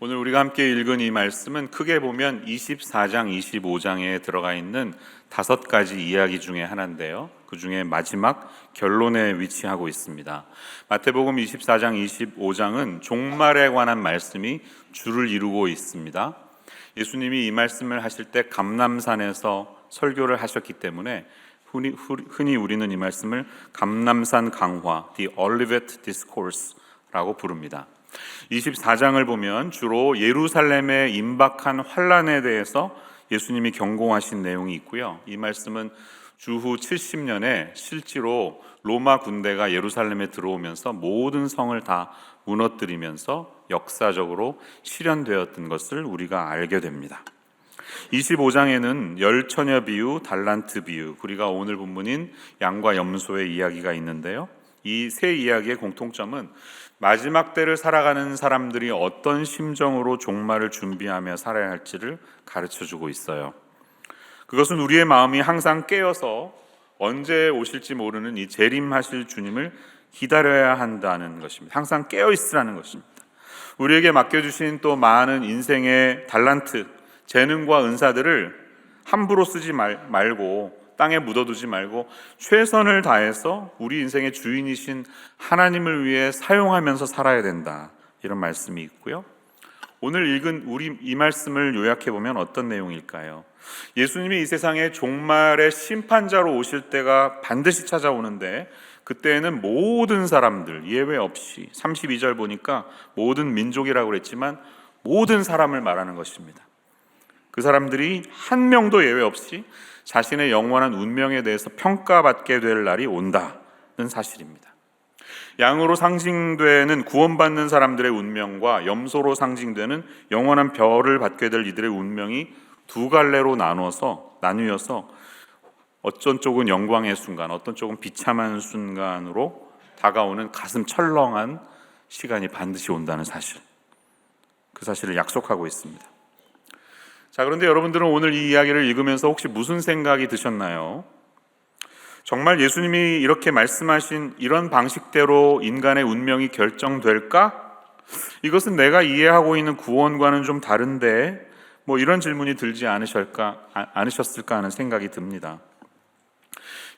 오늘 우리가 함께 읽은 이 말씀은 크게 보면 24장, 25장에 들어가 있는 5가지 이야기 중에 하나인데요. 그 중에 마지막 결론에 위치하고 있습니다. 마태복음 24장, 25장은 종말에 관한 말씀이 주를 이루고 있습니다. 예수님이 이 말씀을 하실 때 감람산에서 설교를 하셨기 때문에 흔히 우리는 이 말씀을 감람산 강화, The Olivet Discourse라고 부릅니다. 24장을 보면 주로 예루살렘에 임박한 환란에 대해서 예수님이 경고하신 내용이 있고요. 이 말씀은 주후 70년에 실제로 로마 군대가 예루살렘에 들어오면서 모든 성을 다 무너뜨리면서 역사적으로 실현되었던 것을 우리가 알게 됩니다. 25장에는 열처녀 비유, 달란트 비유, 우리가 오늘 본문인 양과 염소의 이야기가 있는데요. 이 세 이야기의 공통점은 마지막 때를 살아가는 사람들이 어떤 심정으로 종말을 준비하며 살아야 할지를 가르쳐주고 있어요. 그것은 우리의 마음이 항상 깨어서 언제 오실지 모르는 이 재림하실 주님을 기다려야 한다는 것입니다. 항상 깨어있으라는 것입니다. 우리에게 맡겨주신 또 많은 인생의 달란트, 재능과 은사들을 함부로 쓰지 말고 땅에 묻어두지 말고 최선을 다해서 우리 인생의 주인이신 하나님을 위해 사용하면서 살아야 된다, 이런 말씀이 있고요. 오늘 읽은 우리 이 말씀을 요약해보면 어떤 내용일까요? 예수님이 이 세상에 종말의 심판자로 오실 때가 반드시 찾아오는데 그때에는 모든 사람들 예외 없이 32절 보니까 모든 민족이라고 그랬지만 모든 사람을 말하는 것입니다. 그 사람들이 한 명도 예외 없이 자신의 영원한 운명에 대해서 평가받게 될 날이 온다는 사실입니다. 양으로 상징되는 구원받는 사람들의 운명과 염소로 상징되는 영원한 별을 받게 될 이들의 운명이 두 갈래로 나뉘어서 어떤 쪽은 영광의 순간, 어떤 쪽은 비참한 순간으로 다가오는 가슴 철렁한 시간이 반드시 온다는 사실, 그 사실을 약속하고 있습니다. 자, 그런데 여러분들은 오늘 이 이야기를 읽으면서 혹시 무슨 생각이 드셨나요? 정말 예수님이 이렇게 말씀하신 이런 방식대로 인간의 운명이 결정될까? 이것은 내가 이해하고 있는 구원과는 좀 다른데 이런 질문이 들지 않으셨을까 하는 생각이 듭니다.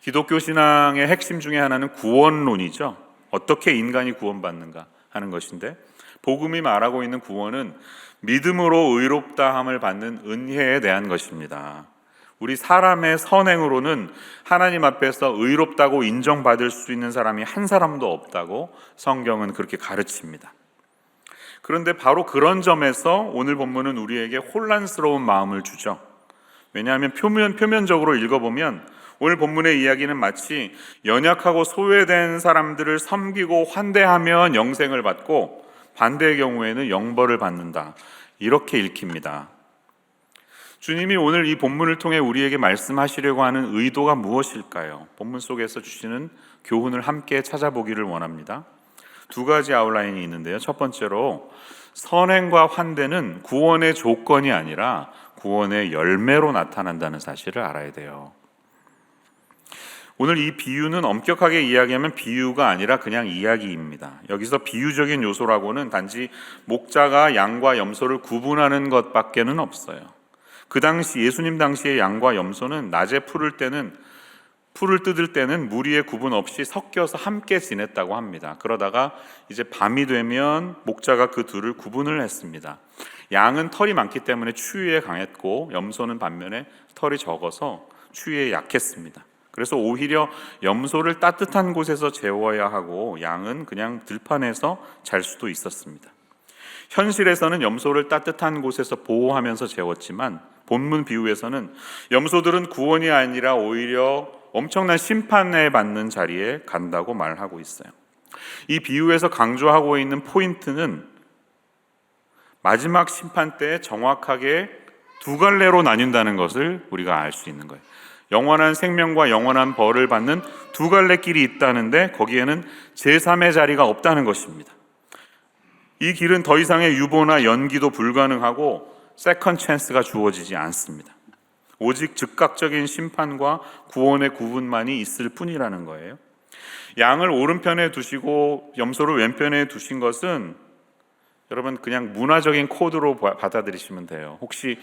기독교 신앙의 핵심 중에 하나는 구원론이죠. 어떻게 인간이 구원받는가 하는 것인데, 복음이 말하고 있는 구원은 믿음으로 의롭다함을 받는 은혜에 대한 것입니다. 우리 사람의 선행으로는 하나님 앞에서 의롭다고 인정받을 수 있는 사람이 한 사람도 없다고 성경은 그렇게 가르칩니다. 그런데 바로 그런 점에서 오늘 본문은 우리에게 혼란스러운 마음을 주죠. 왜냐하면 표면적으로 읽어보면 오늘 본문의 이야기는 마치 연약하고 소외된 사람들을 섬기고 환대하면 영생을 받고 반대의 경우에는 영벌을 받는다, 이렇게 읽힙니다. 주님이 오늘 이 본문을 통해 우리에게 말씀하시려고 하는 의도가 무엇일까요? 본문 속에서 주시는 교훈을 함께 찾아보기를 원합니다. 2가지 아웃라인이 있는데요. 첫 번째로, 선행과 환대는 구원의 조건이 아니라 구원의 열매로 나타난다는 사실을 알아야 돼요. 오늘 이 비유는 엄격하게 이야기하면 비유가 아니라 그냥 이야기입니다. 여기서 비유적인 요소라고는 단지 목자가 양과 염소를 구분하는 것밖에는 없어요. 그 당시, 예수님 당시의 양과 염소는 낮에 풀을 뜯을 때는 무리의 구분 없이 섞여서 함께 지냈다고 합니다. 그러다가 이제 밤이 되면 목자가 그 둘을 구분을 했습니다. 양은 털이 많기 때문에 추위에 강했고 염소는 반면에 털이 적어서 추위에 약했습니다. 그래서 오히려 염소를 따뜻한 곳에서 재워야 하고 양은 그냥 들판에서 잘 수도 있었습니다. 현실에서는 염소를 따뜻한 곳에서 보호하면서 재웠지만 본문 비유에서는 염소들은 구원이 아니라 오히려 엄청난 심판에 받는 자리에 간다고 말하고 있어요. 이 비유에서 강조하고 있는 포인트는 마지막 심판 때 정확하게 2갈래로 나뉜다는 것을 우리가 알 수 있는 거예요. 영원한 생명과 영원한 벌을 받는 2갈래 길이 있다는데 거기에는 제3의 자리가 없다는 것입니다. 이 길은 더 이상의 유보나 연기도 불가능하고 세컨 찬스가 주어지지 않습니다. 오직 즉각적인 심판과 구원의 구분만이 있을 뿐이라는 거예요. 양을 오른편에 두시고 염소를 왼편에 두신 것은 여러분 그냥 문화적인 코드로 받아들이시면 돼요. 혹시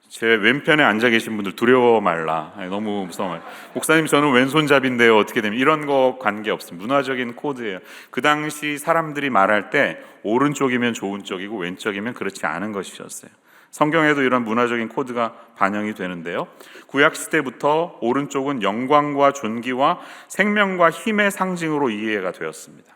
제 왼편에 앉아 계신 분들 두려워 말라. 너무 무서워 말. 목사님 저는 왼손잡인데요. 어떻게 되면 이런 거 관계 없습니다. 문화적인 코드예요. 그 당시 사람들이 말할 때 오른쪽이면 좋은 쪽이고 왼쪽이면 그렇지 않은 것이었어요. 성경에도 이런 문화적인 코드가 반영이 되는데요. 구약 시대부터 오른쪽은 영광과 존귀와 생명과 힘의 상징으로 이해가 되었습니다.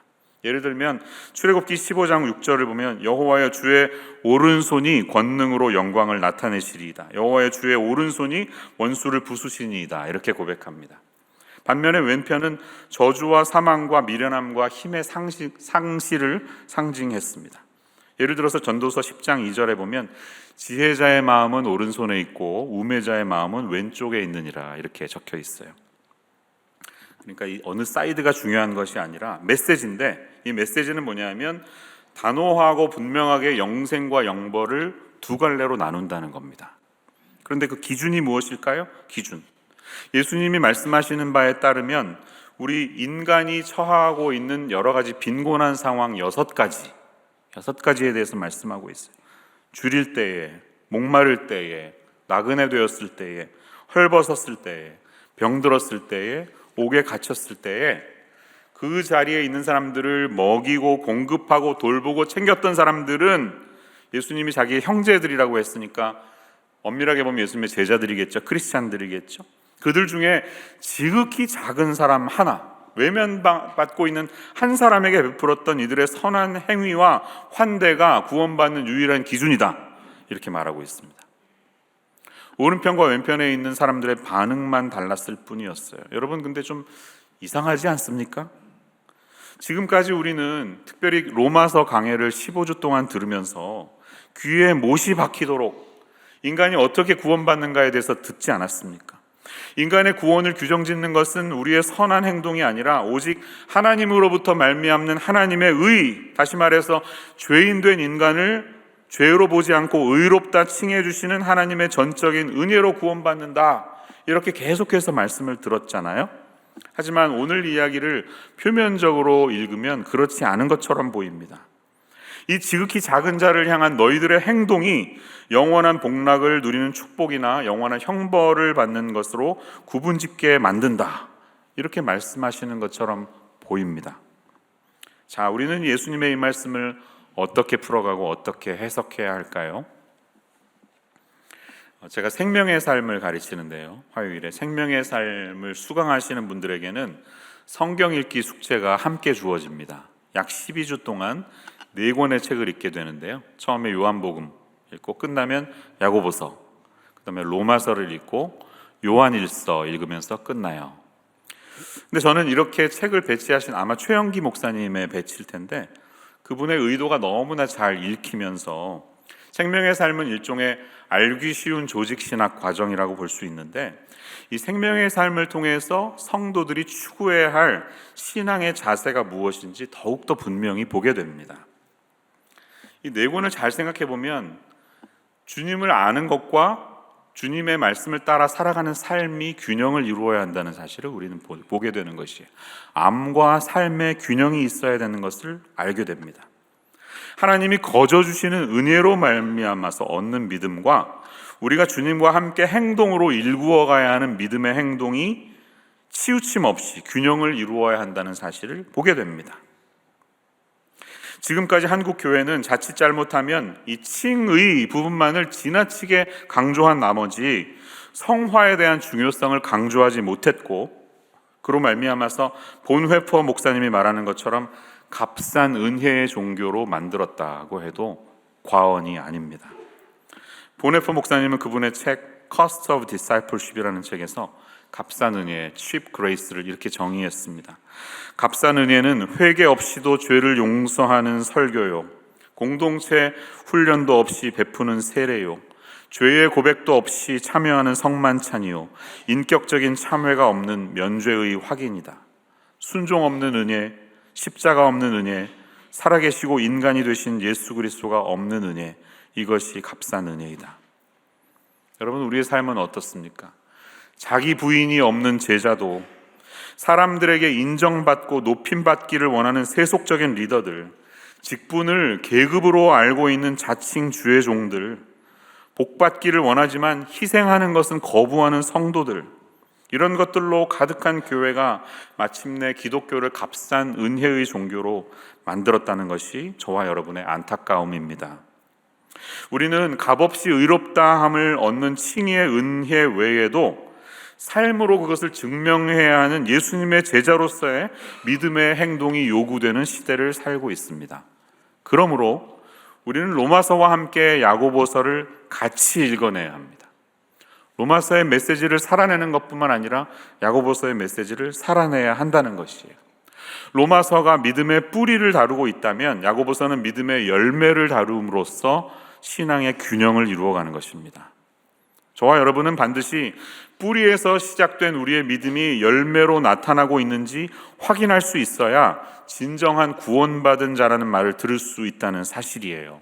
예를 들면 출애굽기 15장 6절을 보면 여호와여 주의 오른손이 권능으로 영광을 나타내시리이다. 여호와여 주의 오른손이 원수를 부수시니이다. 이렇게 고백합니다. 반면에 왼편은 저주와 사망과 미련함과 힘의 상실을 상징했습니다. 예를 들어서 전도서 10장 2절에 보면 지혜자의 마음은 오른손에 있고 우매자의 마음은 왼쪽에 있느니라 이렇게 적혀 있어요. 그러니까 이 어느 사이드가 중요한 것이 아니라 메시지인데, 이 메시지는 뭐냐면 단호하고 분명하게 영생과 영벌을 두 갈래로 나눈다는 겁니다. 그런데 그 기준이 무엇일까요? 기준. 예수님이 말씀하시는 바에 따르면 우리 인간이 처하고 있는 여러 가지 빈곤한 상황 6가지에 대해서 말씀하고 있어요. 줄일 때에, 목마를 때에, 나그네 되었을 때에, 헐벗었을 때에, 병들었을 때에, 옥에 갇혔을 때에 그 자리에 있는 사람들을 먹이고 공급하고 돌보고 챙겼던 사람들은 예수님이 자기의 형제들이라고 했으니까 엄밀하게 보면 예수님의 제자들이겠죠. 크리스찬들이겠죠. 그들 중에 지극히 작은 사람 하나, 외면받고 있는 한 사람에게 베풀었던 이들의 선한 행위와 환대가 구원받는 유일한 기준이다. 이렇게 말하고 있습니다. 오른편과 왼편에 있는 사람들의 반응만 달랐을 뿐이었어요. 여러분 근데 좀 이상하지 않습니까? 지금까지 우리는 특별히 로마서 강해를 15주 동안 들으면서 귀에 못이 박히도록 인간이 어떻게 구원받는가에 대해서 듣지 않았습니까? 인간의 구원을 규정짓는 것은 우리의 선한 행동이 아니라 오직 하나님으로부터 말미암는 하나님의 의, 다시 말해서 죄인 된 인간을 죄로 보지 않고 의롭다 칭해 주시는 하나님의 전적인 은혜로 구원받는다. 이렇게 계속해서 말씀을 들었잖아요. 하지만 오늘 이야기를 표면적으로 읽으면 그렇지 않은 것처럼 보입니다. 이 지극히 작은 자를 향한 너희들의 행동이 영원한 복락을 누리는 축복이나 영원한 형벌을 받는 것으로 구분짓게 만든다. 이렇게 말씀하시는 것처럼 보입니다. 자, 우리는 예수님의 이 말씀을 어떻게 풀어가고 어떻게 해석해야 할까요? 제가 생명의 삶을 가르치는데요. 화요일에 생명의 삶을 수강하시는 분들에게는 성경 읽기 숙제가 함께 주어집니다. 약 12주 동안 4권의 책을 읽게 되는데요. 처음에 요한복음 읽고 끝나면 야고보서, 그 다음에 로마서를 읽고 요한일서 읽으면서 끝나요. 근데 저는 이렇게 책을 배치하신 아마 최영기 목사님의 배치일 텐데 그분의 의도가 너무나 잘 읽히면서 생명의 삶은 일종의 알기 쉬운 조직신학 과정이라고 볼 수 있는데 이 생명의 삶을 통해서 성도들이 추구해야 할 신앙의 자세가 무엇인지 더욱더 분명히 보게 됩니다. 이 4권을 잘 생각해 보면 주님을 아는 것과 주님의 말씀을 따라 살아가는 삶이 균형을 이루어야 한다는 사실을 우리는 보게 되는 것이에요. 암과 삶의 균형이 있어야 되는 것을 알게 됩니다. 하나님이 거저 주시는 은혜로 말미암아서 얻는 믿음과 우리가 주님과 함께 행동으로 일구어 가야 하는 믿음의 행동이 치우침 없이 균형을 이루어야 한다는 사실을 보게 됩니다. 지금까지 한국 교회는 자칫 잘못하면 이 칭의 부분만을 지나치게 강조한 나머지 성화에 대한 중요성을 강조하지 못했고, 그로 말미암아서 본회퍼 목사님이 말하는 것처럼 값싼 은혜의 종교로 만들었다고 해도 과언이 아닙니다. 본회퍼 목사님은 그분의 책 Cost of Discipleship이라는 책에서 값싼 은혜, cheap grace를 이렇게 정의했습니다. 값싼 은혜는 회개 없이도 죄를 용서하는 설교요, 공동체 훈련도 없이 베푸는 세례요, 죄의 고백도 없이 참여하는 성만찬이요, 인격적인 참회가 없는 면죄의 확인이다. 순종 없는 은혜, 십자가 없는 은혜, 살아계시고 인간이 되신 예수 그리스도가 없는 은혜, 이것이 값싼 은혜이다. 여러분, 우리의 삶은 어떻습니까? 자기 부인이 없는 제자도, 사람들에게 인정받고 높임받기를 원하는 세속적인 리더들, 직분을 계급으로 알고 있는 자칭 주의 종들, 복받기를 원하지만 희생하는 것은 거부하는 성도들, 이런 것들로 가득한 교회가 마침내 기독교를 값싼 은혜의 종교로 만들었다는 것이 저와 여러분의 안타까움입니다. 우리는 값없이 의롭다함을 얻는 칭의의 은혜 외에도 삶으로 그것을 증명해야 하는 예수님의 제자로서의 믿음의 행동이 요구되는 시대를 살고 있습니다. 그러므로 우리는 로마서와 함께 야고보서를 같이 읽어내야 합니다. 로마서의 메시지를 살아내는 것뿐만 아니라 야고보서의 메시지를 살아내야 한다는 것이에요. 로마서가 믿음의 뿌리를 다루고 있다면 야고보서는 믿음의 열매를 다룸으로써 신앙의 균형을 이루어가는 것입니다. 저와 여러분은 반드시 뿌리에서 시작된 우리의 믿음이 열매로 나타나고 있는지 확인할 수 있어야 진정한 구원받은 자라는 말을 들을 수 있다는 사실이에요.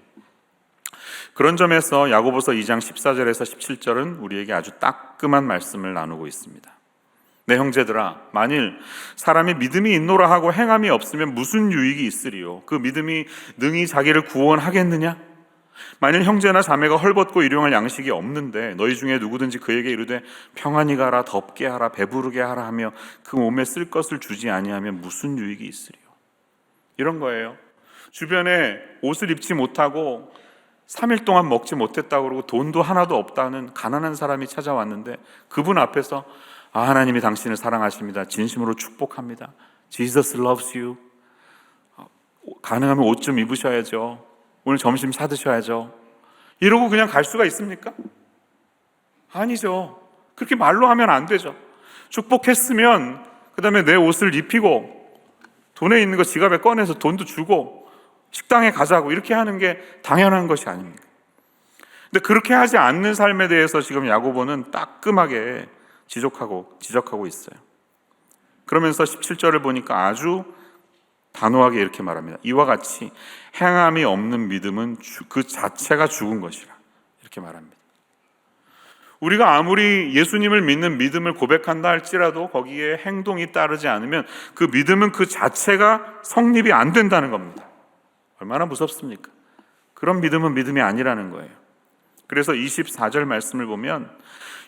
그런 점에서 야고보서 2장 14절에서 17절은 우리에게 아주 따끔한 말씀을 나누고 있습니다. 내 형제들아, 만일 사람이 믿음이 있노라 하고 행함이 없으면 무슨 유익이 있으리요? 그 믿음이 능히 자기를 구원하겠느냐? 만일 형제나 자매가 헐벗고 일용할 양식이 없는데 너희 중에 누구든지 그에게 이르되 평안히 가라, 덥게 하라, 배부르게 하라 하며 그 몸에 쓸 것을 주지 아니하면 무슨 유익이 있으리요? 이런 거예요. 주변에 옷을 입지 못하고 3일 동안 먹지 못했다고 그러고 돈도 하나도 없다는 가난한 사람이 찾아왔는데 그분 앞에서 하나님이 당신을 사랑하십니다, 진심으로 축복합니다, Jesus loves you, 가능하면 옷 좀 입으셔야죠, 오늘 점심 사드셔야죠, 이러고 그냥 갈 수가 있습니까? 아니죠. 그렇게 말로 하면 안 되죠. 축복했으면 그 다음에 내 옷을 입히고 돈에 있는 거 지갑에 꺼내서 돈도 주고 식당에 가자고 이렇게 하는 게 당연한 것이 아닙니까? 근데 그렇게 하지 않는 삶에 대해서 지금 야고보는 따끔하게 지적하고 있어요. 그러면서 17절을 보니까 아주 단호하게 이렇게 말합니다. 이와 같이 행함이 없는 믿음은 그 자체가 죽은 것이라, 이렇게 말합니다. 우리가 아무리 예수님을 믿는 믿음을 고백한다 할지라도 거기에 행동이 따르지 않으면 그 믿음은 그 자체가 성립이 안 된다는 겁니다. 얼마나 무섭습니까? 그런 믿음은 믿음이 아니라는 거예요. 그래서 24절 말씀을 보면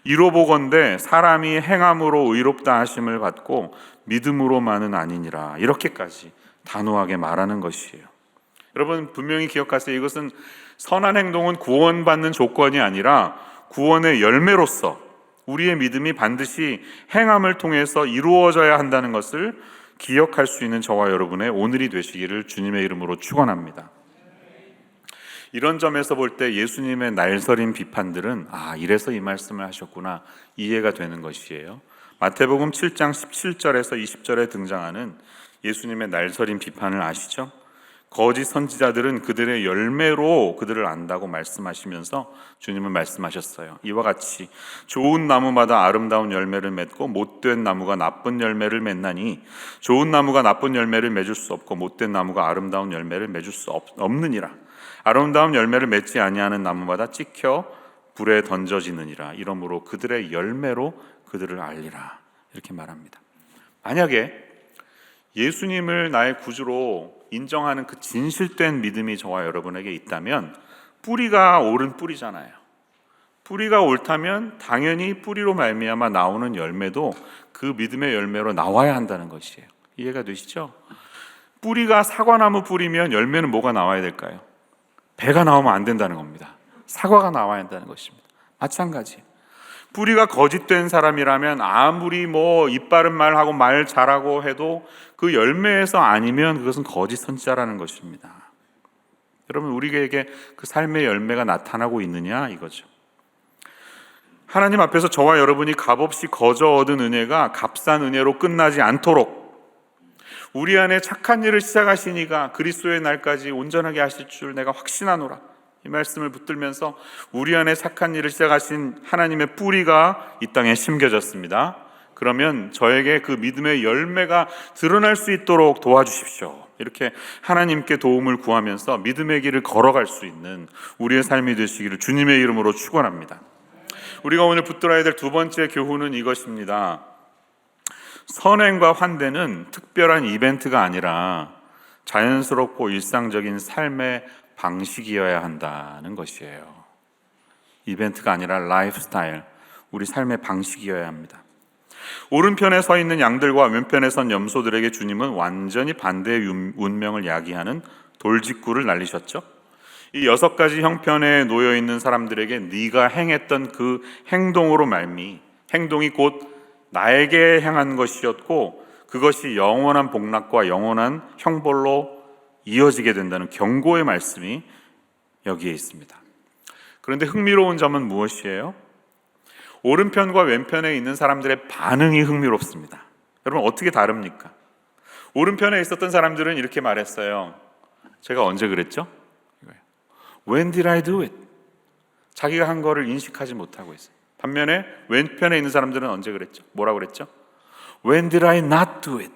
이로보건대 사람이 행함으로 의롭다 하심을 받고 믿음으로만은 아니니라, 이렇게까지 단호하게 말하는 것이에요. 여러분 분명히 기억하세요. 이것은 선한 행동은 구원받는 조건이 아니라 구원의 열매로서 우리의 믿음이 반드시 행함을 통해서 이루어져야 한다는 것을 기억할 수 있는 저와 여러분의 오늘이 되시기를 주님의 이름으로 축원합니다. 이런 점에서 볼 때 예수님의 날서린 비판들은 이래서 이 말씀을 하셨구나, 이해가 되는 것이에요. 마태복음 7장 17절에서 20절에 등장하는 예수님의 날서린 비판을 아시죠? 거짓 선지자들은 그들의 열매로 그들을 안다고 말씀하시면서 주님은 말씀하셨어요. 이와 같이 좋은 나무마다 아름다운 열매를 맺고 못된 나무가 나쁜 열매를 맺나니 좋은 나무가 나쁜 열매를 맺을 수 없고 못된 나무가 아름다운 열매를 맺을 수 없느니라. 아름다운 열매를 맺지 아니하는 나무마다 찍혀 불에 던져지느니라. 이러므로 그들의 열매로 그들을 알리라, 이렇게 말합니다. 만약에 예수님을 나의 구주로 인정하는 그 진실된 믿음이 저와 여러분에게 있다면 뿌리가 옳은 뿌리잖아요. 뿌리가 옳다면 당연히 뿌리로 말미암아 나오는 열매도 그 믿음의 열매로 나와야 한다는 것이에요. 이해가 되시죠? 뿌리가 사과나무 뿌리면 열매는 뭐가 나와야 될까요? 배가 나오면 안 된다는 겁니다. 사과가 나와야 한다는 것입니다. 마찬가지. 뿌리가 거짓된 사람이라면 아무리 이빠른 말하고 말 잘하고 해도 그 열매에서 아니면 그것은 거짓 선지자라는 것입니다. 여러분 우리에게 그 삶의 열매가 나타나고 있느냐, 이거죠. 하나님 앞에서 저와 여러분이 값없이 거저 얻은 은혜가 값싼 은혜로 끝나지 않도록 우리 안에 착한 일을 시작하시니가 그리스도의 날까지 온전하게 하실 줄 내가 확신하노라, 이 말씀을 붙들면서 우리 안에 착한 일을 시작하신 하나님의 뿌리가 이 땅에 심겨졌습니다. 그러면 저에게 그 믿음의 열매가 드러날 수 있도록 도와주십시오. 이렇게 하나님께 도움을 구하면서 믿음의 길을 걸어갈 수 있는 우리의 삶이 되시기를 주님의 이름으로 축원합니다. 우리가 오늘 붙들어야 될 두 번째 교훈은 이것입니다. 선행과 환대는 특별한 이벤트가 아니라 자연스럽고 일상적인 삶의 방식이어야 한다는 것이에요. 이벤트가 아니라 라이프 스타일, 우리 삶의 방식이어야 합니다. 오른편에 서 있는 양들과 왼편에 선 염소들에게 주님은 완전히 반대의 운명을 야기하는 돌직구를 날리셨죠. 이 6가지 형편에 놓여 있는 사람들에게 네가 행했던 그 행동으로 말미, 행동이 곧 나에게 행한 것이었고 그것이 영원한 복락과 영원한 형벌로 이어지게 된다는 경고의 말씀이 여기에 있습니다. 그런데 흥미로운 점은 무엇이에요? 오른편과 왼편에 있는 사람들의 반응이 흥미롭습니다. 여러분, 어떻게 다릅니까? 오른편에 있었던 사람들은 이렇게 말했어요. 제가 언제 그랬죠? When did I do it? 자기가 한 거를 인식하지 못하고 있어요. 반면에 왼편에 있는 사람들은 언제 그랬죠? 뭐라고 그랬죠? When did I not do it?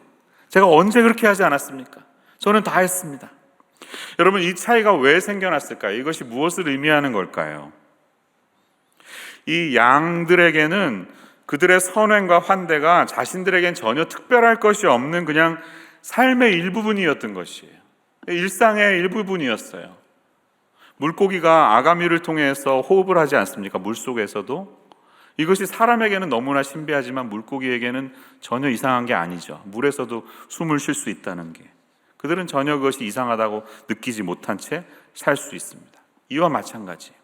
제가 언제 그렇게 하지 않았습니까? 저는 다 했습니다. 여러분, 이 차이가 왜 생겨났을까요? 이것이 무엇을 의미하는 걸까요? 이 양들에게는 그들의 선행과 환대가 자신들에겐 전혀 특별할 것이 없는 그냥 삶의 일부분이었던 것이에요. 일상의 일부분이었어요. 물고기가 아가미를 통해서 호흡을 하지 않습니까? 물속에서도. 이것이 사람에게는 너무나 신비하지만 물고기에게는 전혀 이상한 게 아니죠. 물에서도 숨을 쉴 수 있다는 게. 그들은 전혀 그것이 이상하다고 느끼지 못한 채 살 수 있습니다. 이와 마찬가지예요.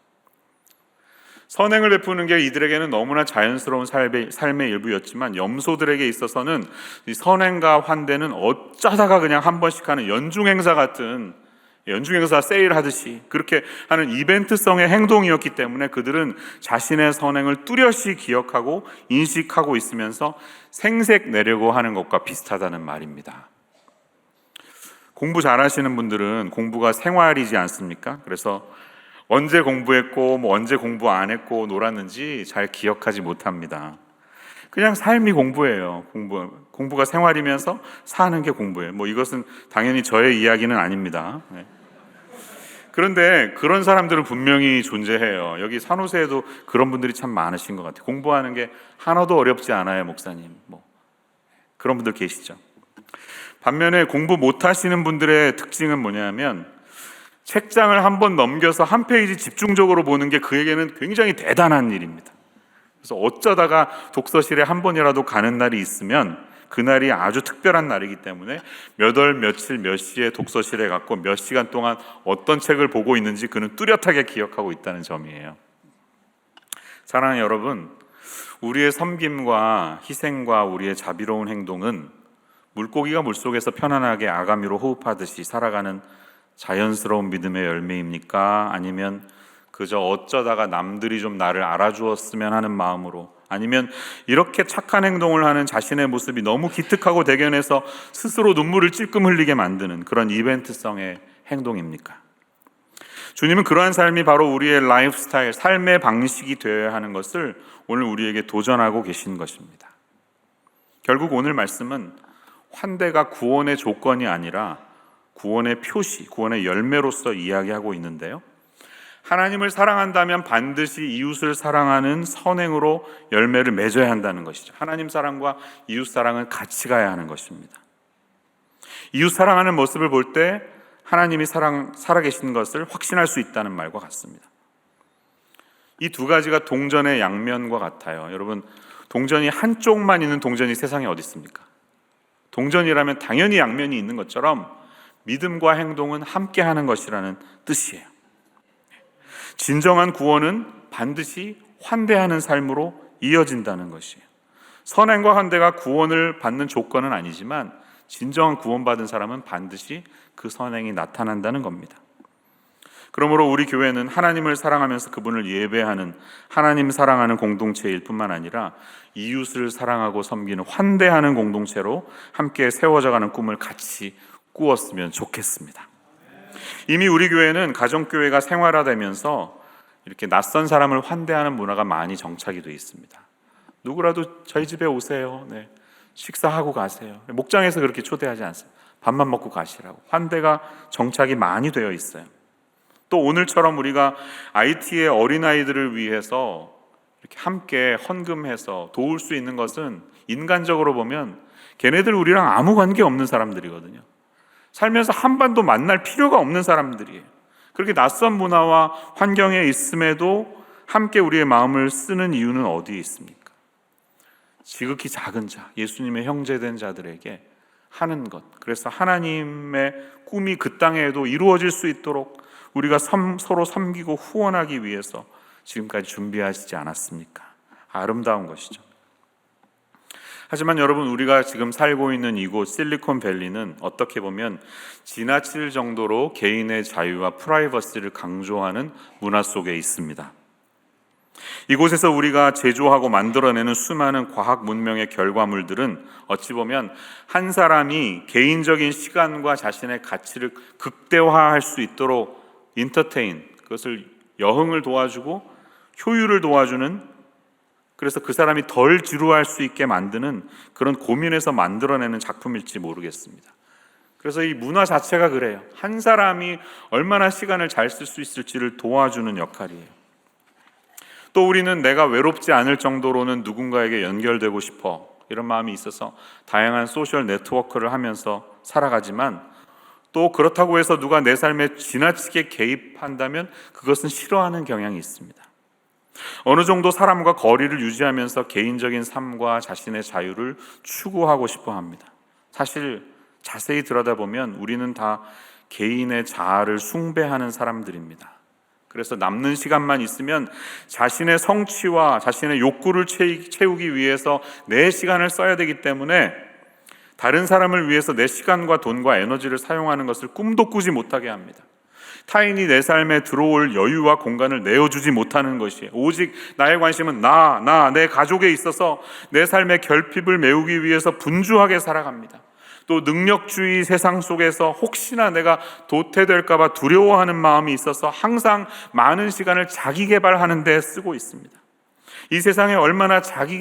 선행을 베푸는 게 이들에게는 너무나 자연스러운 삶의 일부였지만 염소들에게 있어서는 이 선행과 환대는 어쩌다가 그냥 한 번씩 하는 연중행사 같은, 연중행사 세일하듯이 그렇게 하는 이벤트성의 행동이었기 때문에 그들은 자신의 선행을 뚜렷이 기억하고 인식하고 있으면서 생색내려고 하는 것과 비슷하다는 말입니다. 공부 잘하시는 분들은 공부가 생활이지 않습니까? 그래서 언제 공부했고 언제 공부 안 했고 놀았는지 잘 기억하지 못합니다. 그냥 삶이 공부예요. 공부가 생활이면서 사는 게 공부예요. 이것은 당연히 저의 이야기는 아닙니다. 그런데 그런 사람들은 분명히 존재해요. 여기 산호세에도 그런 분들이 참 많으신 것 같아요. 공부하는 게 하나도 어렵지 않아요, 목사님. 그런 분들 계시죠. 반면에 공부 못하시는 분들의 특징은 뭐냐면 책장을 한번 넘겨서 한 페이지 집중적으로 보는 게 그에게는 굉장히 대단한 일입니다. 그래서 어쩌다가 독서실에 한 번이라도 가는 날이 있으면 그날이 아주 특별한 날이기 때문에 몇 월 며칠 몇 시에 독서실에 갔고 몇 시간 동안 어떤 책을 보고 있는지 그는 뚜렷하게 기억하고 있다는 점이에요. 사랑하는 여러분, 우리의 섬김과 희생과 우리의 자비로운 행동은 물고기가 물속에서 편안하게 아가미로 호흡하듯이 살아가는 자연스러운 믿음의 열매입니까? 아니면 그저 어쩌다가 남들이 좀 나를 알아주었으면 하는 마음으로, 아니면 이렇게 착한 행동을 하는 자신의 모습이 너무 기특하고 대견해서 스스로 눈물을 찔끔 흘리게 만드는 그런 이벤트성의 행동입니까? 주님은 그러한 삶이 바로 우리의 라이프 스타일, 삶의 방식이 되어야 하는 것을 오늘 우리에게 도전하고 계신 것입니다. 결국 오늘 말씀은 환대가 구원의 조건이 아니라 구원의 표시, 구원의 열매로서 이야기하고 있는데요, 하나님을 사랑한다면 반드시 이웃을 사랑하는 선행으로 열매를 맺어야 한다는 것이죠. 하나님 사랑과 이웃 사랑은 같이 가야 하는 것입니다. 이웃 사랑하는 모습을 볼 때 하나님이 살아계신 것을 확신할 수 있다는 말과 같습니다. 이 두 가지가 동전의 양면과 같아요. 여러분, 동전이 한쪽만 있는 동전이 세상에 어디 있습니까? 동전이라면 당연히 양면이 있는 것처럼 믿음과 행동은 함께 하는 것이라는 뜻이에요. 진정한 구원은 반드시 환대하는 삶으로 이어진다는 것이에요. 선행과 환대가 구원을 받는 조건은 아니지만 진정한 구원받은 사람은 반드시 그 선행이 나타난다는 겁니다. 그러므로 우리 교회는 하나님을 사랑하면서 그분을 예배하는, 하나님 사랑하는 공동체일 뿐만 아니라 이웃을 사랑하고 섬기는 환대하는 공동체로 함께 세워져가는 꿈을 같이 꾸었으면 좋겠습니다. 이미 우리 교회는 가정교회가 생활화되면서 이렇게 낯선 사람을 환대하는 문화가 많이 정착이 되어 있습니다. 누구라도 저희 집에 오세요. 네, 식사하고 가세요. 목장에서 그렇게 초대하지 않습니다. 밥만 먹고 가시라고. 환대가 정착이 많이 되어 있어요. 또 오늘처럼 우리가 IT의 어린아이들을 위해서 이렇게 함께 헌금해서 도울 수 있는 것은 인간적으로 보면 걔네들 우리랑 아무 관계 없는 사람들이거든요. 살면서 한 번도 만날 필요가 없는 사람들이에요. 그렇게 낯선 문화와 환경에 있음에도 함께 우리의 마음을 쓰는 이유는 어디에 있습니까? 지극히 작은 자, 예수님의 형제된 자들에게 하는 것. 그래서 하나님의 꿈이 그 땅에도 이루어질 수 있도록 우리가 서로 섬기고 후원하기 위해서 지금까지 준비하시지 않았습니까? 아름다운 것이죠. 하지만 여러분, 우리가 지금 살고 있는 이곳 실리콘밸리는 어떻게 보면 지나칠 정도로 개인의 자유와 프라이버시를 강조하는 문화 속에 있습니다. 이곳에서 우리가 제조하고 만들어내는 수많은 과학 문명의 결과물들은 어찌 보면 한 사람이 개인적인 시간과 자신의 가치를 극대화할 수 있도록 인터테인, 그것을 여흥을 도와주고 효율을 도와주는, 그래서 그 사람이 덜 지루할 수 있게 만드는 그런 고민에서 만들어내는 작품일지 모르겠습니다. 그래서 이 문화 자체가 그래요. 한 사람이 얼마나 시간을 잘 쓸 수 있을지를 도와주는 역할이에요. 또 우리는 내가 외롭지 않을 정도로는 누군가에게 연결되고 싶어, 이런 마음이 있어서 다양한 소셜 네트워크를 하면서 살아가지만, 또 그렇다고 해서 누가 내 삶에 지나치게 개입한다면 그것은 싫어하는 경향이 있습니다. 어느 정도 사람과 거리를 유지하면서 개인적인 삶과 자신의 자유를 추구하고 싶어 합니다. 사실 자세히 들여다보면 우리는 다 개인의 자아를 숭배하는 사람들입니다. 그래서 남는 시간만 있으면 자신의 성취와 자신의 욕구를 채우기 위해서 내 시간을 써야 되기 때문에 다른 사람을 위해서 내 시간과 돈과 에너지를 사용하는 것을 꿈도 꾸지 못하게 합니다. 타인이 내 삶에 들어올 여유와 공간을 내어주지 못하는 것이에요. 오직 나의 관심은 내 가족에 있어서 내 삶의 결핍을 메우기 위해서 분주하게 살아갑니다. 또 능력주의 세상 속에서 혹시나 내가 도태될까 봐 두려워하는 마음이 있어서 항상 많은 시간을 자기 개발하는 데 쓰고 있습니다. 이 세상에 얼마나 자기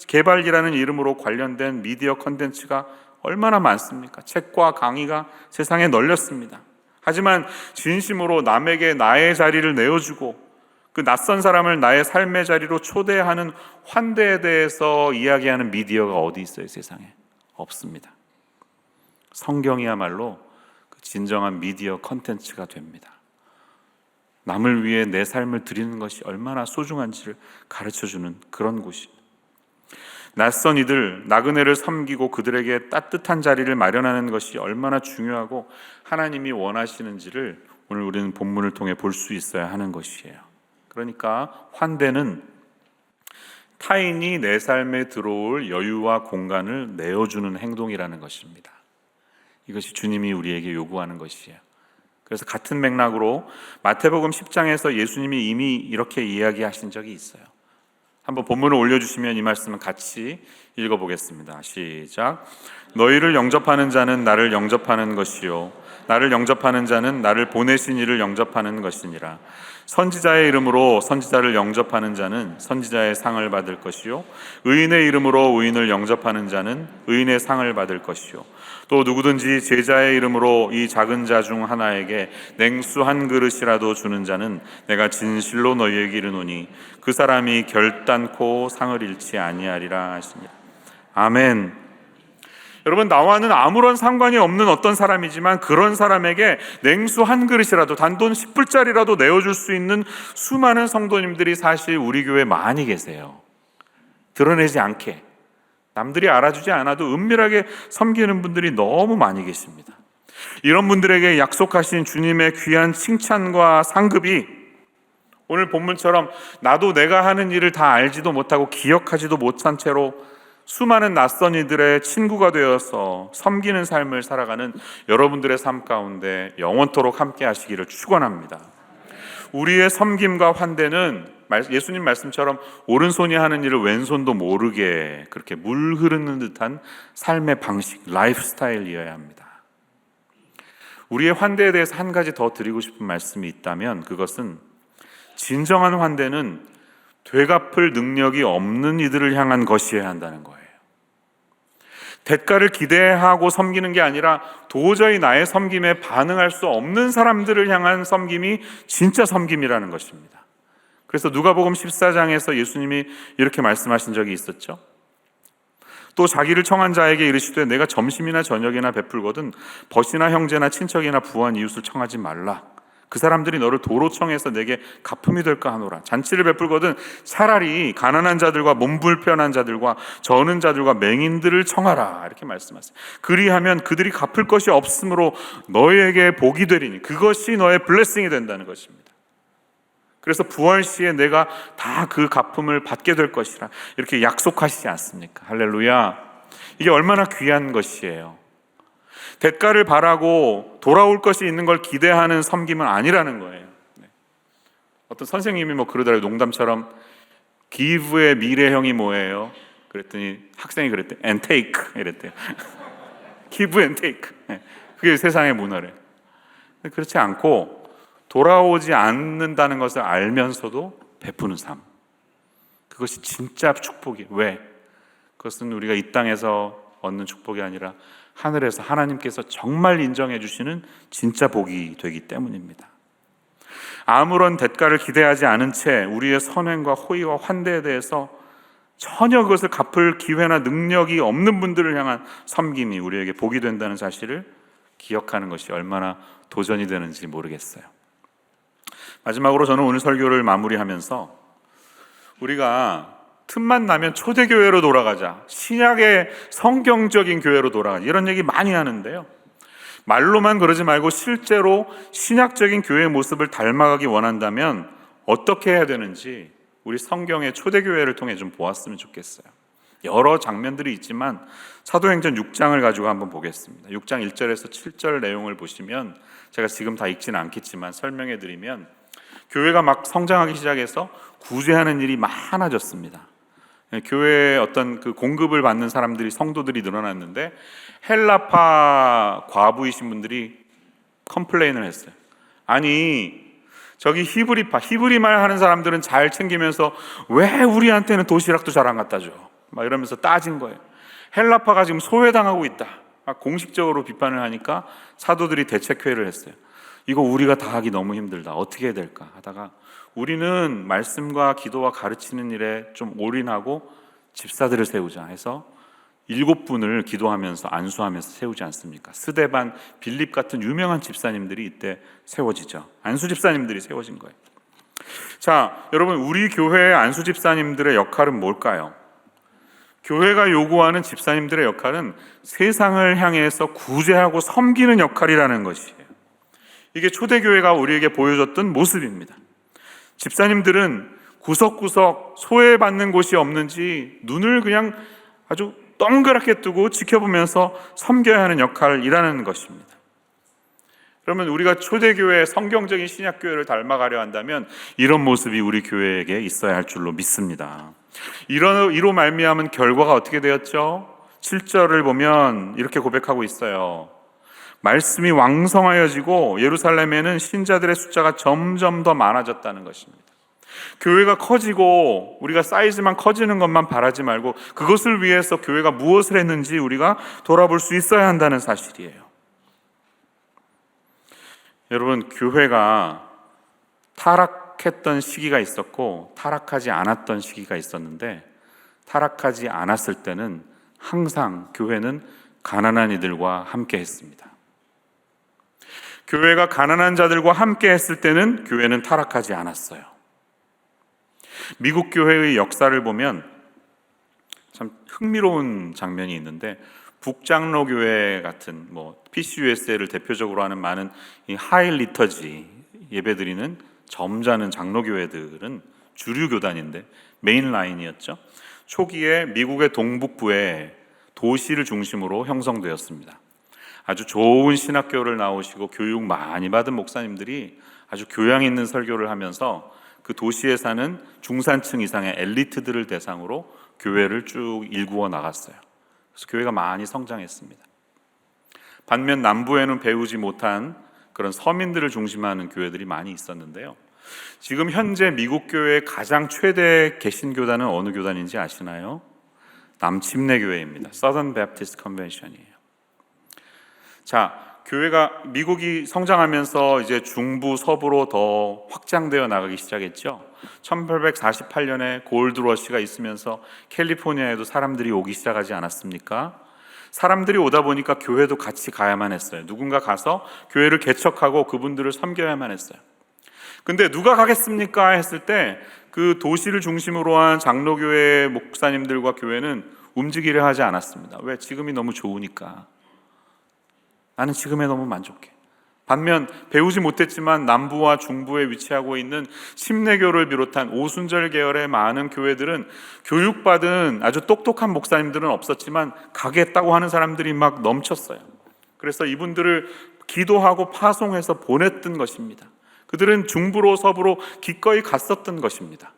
개발이라는 이름으로 관련된 미디어 콘텐츠가 얼마나 많습니까? 책과 강의가 세상에 널렸습니다. 하지만 진심으로 남에게 나의 자리를 내어주고 그 낯선 사람을 나의 삶의 자리로 초대하는 환대에 대해서 이야기하는 미디어가 어디 있어요? 세상에 없습니다. 성경이야말로 그 진정한 미디어 콘텐츠가 됩니다. 남을 위해 내 삶을 드리는 것이 얼마나 소중한지를 가르쳐주는 그런 곳입니다. 낯선 이들, 나그네를 섬기고 그들에게 따뜻한 자리를 마련하는 것이 얼마나 중요하고 하나님이 원하시는지를 오늘 우리는 본문을 통해 볼 수 있어야 하는 것이에요. 그러니까 환대는 타인이 내 삶에 들어올 여유와 공간을 내어주는 행동이라는 것입니다. 이것이 주님이 우리에게 요구하는 것이에요. 그래서 같은 맥락으로 마태복음 10장에서 예수님이 이미 이렇게 이야기하신 적이 있어요. 한번 본문을 올려주시면 이 말씀을 같이 읽어보겠습니다. 시작. 너희를 영접하는 자는 나를 영접하는 것이요 나를 영접하는 자는 나를 보내신 이를 영접하는 것이니라. 선지자의 이름으로 선지자를 영접하는 자는 선지자의 상을 받을 것이요 의인의 이름으로 의인을 영접하는 자는 의인의 상을 받을 것이요 또 누구든지 제자의 이름으로 이 작은 자 중 하나에게 냉수 한 그릇이라도 주는 자는 내가 진실로 너희에게 이르노니 그 사람이 결단코 상을 잃지 아니하리라 하시니라. 아멘. 여러분, 나와는 아무런 상관이 없는 어떤 사람이지만 그런 사람에게 냉수 한 그릇이라도, 단돈 10불짜리라도 내어줄 수 있는 수많은 성도님들이 사실 우리 교회에 많이 계세요. 드러내지 않게, 남들이 알아주지 않아도 은밀하게 섬기는 분들이 너무 많이 계십니다. 이런 분들에게 약속하신 주님의 귀한 칭찬과 상급이 오늘 본문처럼 나도 내가 하는 일을 다 알지도 못하고 기억하지도 못한 채로 수많은 낯선 이들의 친구가 되어서 섬기는 삶을 살아가는 여러분들의 삶 가운데 영원토록 함께 하시기를 축원합니다. 우리의 섬김과 환대는 예수님 말씀처럼 오른손이 하는 일을 왼손도 모르게 그렇게 물 흐르는 듯한 삶의 방식, 라이프 스타일이어야 합니다. 우리의 환대에 대해서 한 가지 더 드리고 싶은 말씀이 있다면 그것은 진정한 환대는 되갚을 능력이 없는 이들을 향한 것이어야 한다는 거예요. 대가를 기대하고 섬기는 게 아니라 도저히 나의 섬김에 반응할 수 없는 사람들을 향한 섬김이 진짜 섬김이라는 것입니다. 그래서 누가복음 14장에서 예수님이 이렇게 말씀하신 적이 있었죠. 또 자기를 청한 자에게 이르시되 내가 점심이나 저녁이나 베풀거든 벗이나 형제나 친척이나 부한 이웃을 청하지 말라. 그 사람들이 너를 도로 청해서 내게 가품이 될까 하노라. 잔치를 베풀거든 차라리 가난한 자들과 몸 불편한 자들과 저는 자들과 맹인들을 청하라. 이렇게 말씀하세요. 그리하면 그들이 갚을 것이 없으므로 너희에게 복이 되리니 그것이 너의 블레싱이 된다는 것입니다. 그래서 부활 시에 내가 다 그 갚음을 받게 될 것이라 이렇게 약속하시지 않습니까? 할렐루야. 이게 얼마나 귀한 것이에요. 대가를 바라고 돌아올 것이 있는 걸 기대하는 섬김은 아니라는 거예요. 어떤 선생님이 뭐 그러더라고요. 농담처럼 give의 미래형이 뭐예요? 그랬더니 학생이 그랬대. and take 이랬대요. give and take. 그게 세상의 문화래. 그렇지 않고 돌아오지 않는다는 것을 알면서도 베푸는 삶. 그것이 진짜 축복이에요. 왜? 그것은 우리가 이 땅에서 얻는 축복이 아니라 하늘에서 하나님께서 정말 인정해 주시는 진짜 복이 되기 때문입니다. 아무런 대가를 기대하지 않은 채 우리의 선행과 호의와 환대에 대해서 전혀 그것을 갚을 기회나 능력이 없는 분들을 향한 섬김이 우리에게 복이 된다는 사실을 기억하는 것이 얼마나 도전이 되는지 모르겠어요. 마지막으로 저는 오늘 설교를 마무리하면서 우리가 틈만 나면 초대교회로 돌아가자, 신약의 성경적인 교회로 돌아가자, 이런 얘기 많이 하는데요, 말로만 그러지 말고 실제로 신약적인 교회의 모습을 닮아가기 원한다면 어떻게 해야 되는지 우리 성경의 초대교회를 통해 좀 보았으면 좋겠어요. 여러 장면들이 있지만 사도행전 6장을 가지고 한번 보겠습니다. 6장 1절에서 7절 내용을 보시면 제가 지금 다 읽지는 않겠지만 설명해 드리면 교회가 막 성장하기 시작해서 구제하는 일이 많아졌습니다. 교회에 어떤 그 공급을 받는 사람들이, 성도들이 늘어났는데 헬라파 과부이신 분들이 컴플레인을 했어요. 아니 저기 히브리 말 하는 사람들은 잘 챙기면서 왜 우리한테는 도시락도 잘 안 갖다 줘? 막 이러면서 따진 거예요. 헬라파가 지금 소외당하고 있다. 공식적으로 비판을 하니까 사도들이 대책회의를 했어요. 이거 우리가 다 하기 너무 힘들다. 어떻게 해야 될까 하다가 우리는 말씀과 기도와 가르치는 일에 좀 올인하고 집사들을 세우자 해서 7분을 기도하면서 안수하면서 세우지 않습니까? 스데반, 빌립 같은 유명한 집사님들이 이때 세워지죠. 안수 집사님들이 세워진 거예요. 자, 여러분, 우리 교회의 안수 집사님들의 역할은 뭘까요? 교회가 요구하는 집사님들의 역할은 세상을 향해서 구제하고 섬기는 역할이라는 것이에요. 이게 초대교회가 우리에게 보여줬던 모습입니다. 집사님들은 구석구석 소외받는 곳이 없는지 눈을 그냥 아주 동그랗게 뜨고 지켜보면서 섬겨야 하는 역할이라는 것입니다. 그러면 우리가 초대교회, 성경적인 신약교회를 닮아가려 한다면 이런 모습이 우리 교회에게 있어야 할 줄로 믿습니다. 이로 말미암은 결과가 어떻게 되었죠? 7절을 보면 이렇게 고백하고 있어요. 말씀이 왕성하여지고 예루살렘에는 신자들의 숫자가 점점 더 많아졌다는 것입니다. 교회가 커지고 우리가 사이즈만 커지는 것만 바라지 말고 그것을 위해서 교회가 무엇을 했는지 우리가 돌아볼 수 있어야 한다는 사실이에요. 여러분, 교회가 타락했던 시기가 있었고 타락하지 않았던 시기가 있었는데, 타락하지 않았을 때는 항상 교회는 가난한 이들과 함께 했습니다. 교회가 가난한 자들과 함께 했을 때는 교회는 타락하지 않았어요. 미국 교회의 역사를 보면 참 흥미로운 장면이 있는데, 북장로 교회 같은 PCUSA를 대표적으로 하는 많은 이 하이 리터지 예배드리는 점잖은 장로 교회들은 주류 교단인데 메인 라인이었죠. 초기에 미국의 동북부에 도시를 중심으로 형성되었습니다. 아주 좋은 신학교를 나오시고 교육 많이 받은 목사님들이 아주 교양 있는 설교를 하면서 그 도시에 사는 중산층 이상의 엘리트들을 대상으로 교회를 쭉 일구어 나갔어요. 그래서 교회가 많이 성장했습니다. 반면 남부에는 배우지 못한 그런 서민들을 중심하는 교회들이 많이 있었는데요. 지금 현재 미국 교회의 가장 최대 개신교단은 어느 교단인지 아시나요? 남침내 교회입니다. Southern Baptist Convention이에요. 자, 교회가 미국이 성장하면서 이제 중부 서부로 더 확장되어 나가기 시작했죠. 1848년에 골드러시가 있으면서 캘리포니아에도 사람들이 오기 시작하지 않았습니까? 사람들이 오다 보니까 교회도 같이 가야만 했어요. 누군가 가서 교회를 개척하고 그분들을 섬겨야만 했어요. 근데 누가 가겠습니까? 했을 때 그 도시를 중심으로 한 장로교회 목사님들과 교회는 움직이려 하지 않았습니다. 왜? 지금이 너무 좋으니까. 나는 지금에 너무 만족해. 반면 배우지 못했지만 남부와 중부에 위치하고 있는 심내교를 비롯한 오순절 계열의 많은 교회들은 교육받은 아주 똑똑한 목사님들은 없었지만 가겠다고 하는 사람들이 막 넘쳤어요. 그래서 이분들을 기도하고 파송해서 보냈던 것입니다. 그들은 중부로 서부로 기꺼이 갔었던 것입니다.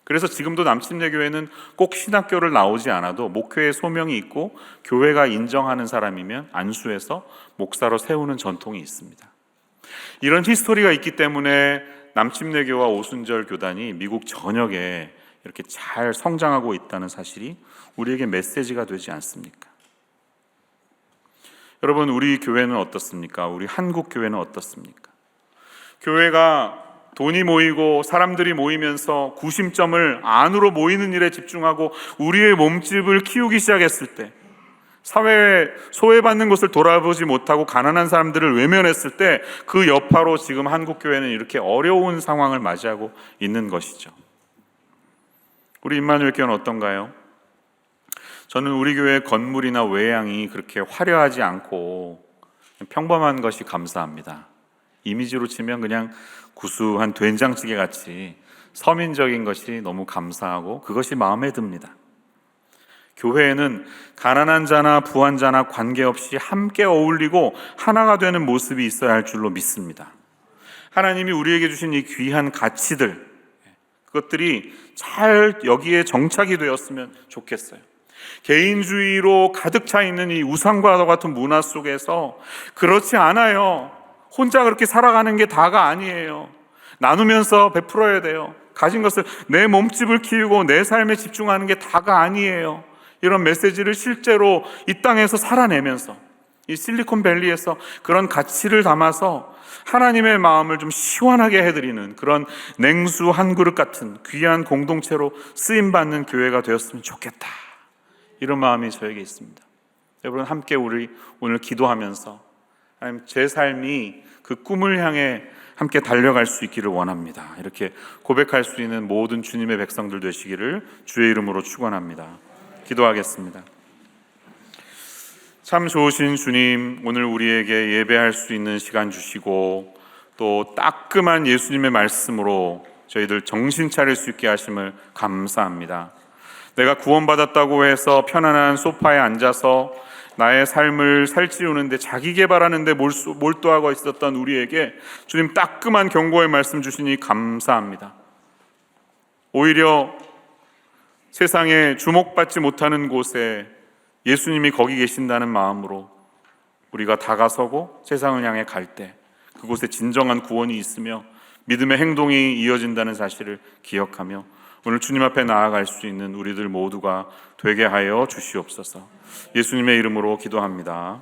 그래서 지금도 남침내교회는 꼭 신학교를 나오지 않아도 목회의 소명이 있고 교회가 인정하는 사람이면 안수해서 목사로 세우는 전통이 있습니다. 이런 히스토리가 있기 때문에 남침내교와 오순절 교단이 미국 전역에 이렇게 잘 성장하고 있다는 사실이 우리에게 메시지가 되지 않습니까? 여러분, 우리 교회는 어떻습니까? 우리 한국 교회는 어떻습니까? 교회가 돈이 모이고 사람들이 모이면서 구심점을 안으로 모이는 일에 집중하고 우리의 몸집을 키우기 시작했을 때, 사회에 소외받는 것을 돌아보지 못하고 가난한 사람들을 외면했을 때 그 여파로 지금 한국교회는 이렇게 어려운 상황을 맞이하고 있는 것이죠. 우리 임마누엘 교회는 어떤가요? 저는 우리 교회 건물이나 외양이 그렇게 화려하지 않고 평범한 것이 감사합니다. 이미지로 치면 그냥 구수한 된장찌개 같이 서민적인 것이 너무 감사하고 그것이 마음에 듭니다. 교회에는 가난한 자나 부한 자나 관계없이 함께 어울리고 하나가 되는 모습이 있어야 할 줄로 믿습니다. 하나님이 우리에게 주신 이 귀한 가치들, 그것들이 잘 여기에 정착이 되었으면 좋겠어요. 개인주의로 가득 차 있는 이 우상과 같은 문화 속에서 그렇지 않아요. 혼자 그렇게 살아가는 게 다가 아니에요. 나누면서 베풀어야 돼요. 가진 것을 내 몸집을 키우고 내 삶에 집중하는 게 다가 아니에요. 이런 메시지를 실제로 이 땅에서 살아내면서 이 실리콘밸리에서 그런 가치를 담아서 하나님의 마음을 좀 시원하게 해드리는 그런 냉수 한 그릇 같은 귀한 공동체로 쓰임받는 교회가 되었으면 좋겠다. 이런 마음이 저에게 있습니다. 여러분, 함께 우리 오늘 기도하면서 하나님, 제 삶이 그 꿈을 향해 함께 달려갈 수 있기를 원합니다. 이렇게 고백할 수 있는 모든 주님의 백성들 되시기를 주의 이름으로 축원합니다. 기도하겠습니다. 참 좋으신 주님, 오늘 우리에게 예배할 수 있는 시간 주시고 또 따끔한 예수님의 말씀으로 저희들 정신 차릴 수 있게 하심을 감사합니다. 내가 구원받았다고 해서 편안한 소파에 앉아서 나의 삶을 살찌우는데 자기 개발하는데 몰두하고 있었던 우리에게 주님 따끔한 경고의 말씀 주시니 감사합니다. 오히려 세상에 주목받지 못하는 곳에 예수님이 거기 계신다는 마음으로 우리가 다가서고 세상을 향해 갈 때 그곳에 진정한 구원이 있으며 믿음의 행동이 이어진다는 사실을 기억하며 오늘 주님 앞에 나아갈 수 있는 우리들 모두가 되게 하여 주시옵소서. 예수님의 이름으로 기도합니다.